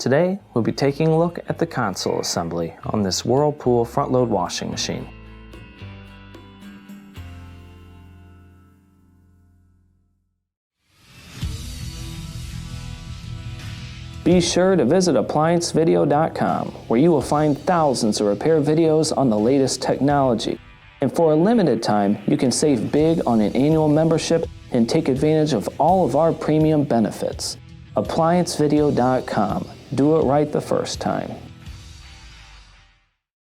Today, we'll be taking a look at the console assembly on this Whirlpool front-load washing machine. Be sure to visit ApplianceVideo.com, where you will find thousands of repair videos on the latest technology. And for a limited time, you can save big on an annual membership and take advantage of all of our premium benefits. ApplianceVideo.com. Do it right the first time.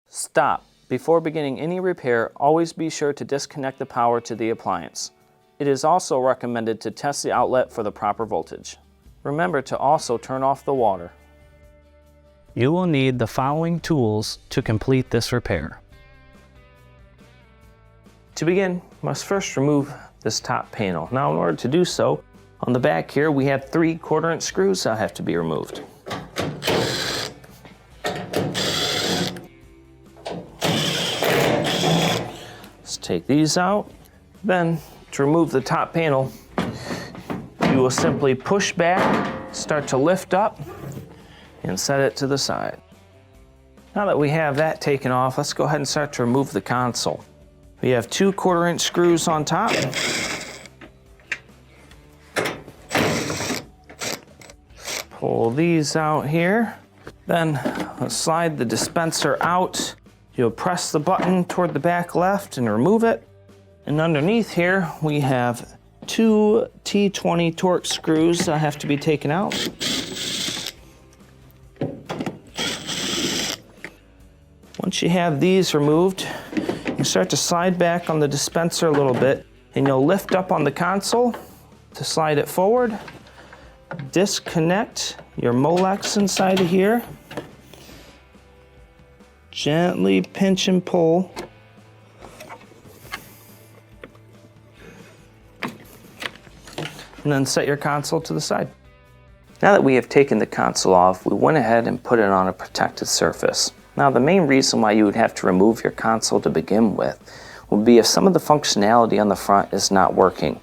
Stop. Before beginning any repair, always be sure to disconnect the power to the appliance. It is also recommended to test the outlet for the proper voltage. Remember to also turn off the water. You will need the following tools to complete this repair. To begin, you must first remove this top panel. Now in order to do so, on the back here we have 3 1/4" screws that have to be removed. Let's take these out. Then to remove the top panel, you will simply push back, start to lift up, and set it to the side. Now that we have that taken off, let's go ahead and start to remove the console. We have 2 1/4" screws on top. Pull these out here. Then let's slide the dispenser out. You'll press the button toward the back left and remove it. And underneath here, we have 2 T20 Torx screws that have to be taken out. Once you have these removed, you start to slide back on the dispenser a little bit, and you'll lift up on the console to slide it forward. Disconnect your Molex inside of here. Gently pinch and pull. And then set your console to the side. Now that we have taken the console off, we went ahead and put it on a protected surface. Now the main reason why you would have to remove your console to begin with would be if some of the functionality on the front is not working.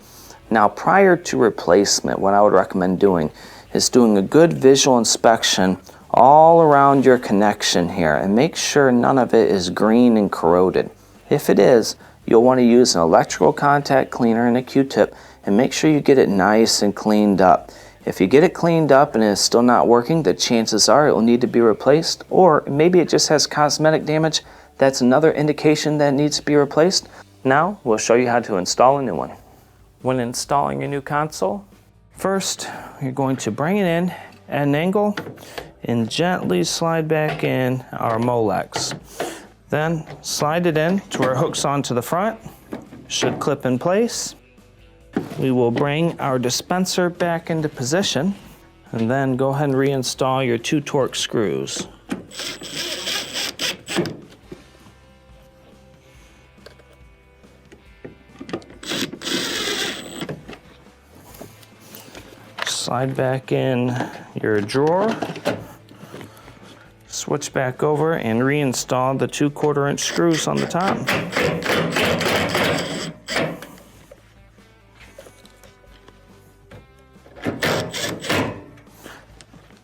Now prior to replacement, what I would recommend doing is doing a good visual inspection all around your connection here and make sure none of it is green and corroded. If it is, you'll want to use an electrical contact cleaner and a Q-tip and make sure you get it nice and cleaned up. If you get it cleaned up and it's still not working, the chances are it will need to be replaced, or maybe it just has cosmetic damage. That's another indication that it needs to be replaced. Now we'll show you how to install a new one. When installing a new console, first you're going to bring it in at an angle and gently slide back in our Molex. Then slide it in to where it hooks onto the front. Should clip in place. We will bring our dispenser back into position and then go ahead and reinstall your 2 Torx screws. Slide back in your drawer. Switch back over and reinstall the 2 1/4" screws on the top.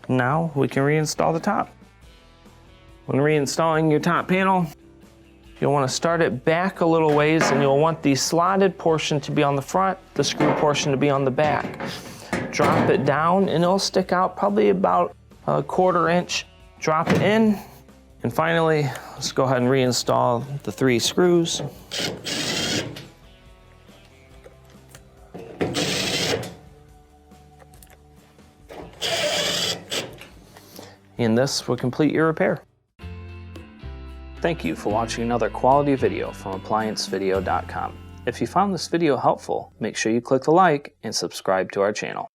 Now we can reinstall the top. When reinstalling your top panel, you'll want to start it back a little ways, and you'll want the slotted portion to be on the front, the screw portion to be on the back. Drop it down and it'll stick out probably about a 1/4". Drop it in, and finally, let's go ahead and reinstall the 3 screws. And this will complete your repair. Thank you for watching another quality video from ApplianceVideo.com. If you found this video helpful, make sure you click the like and subscribe to our channel.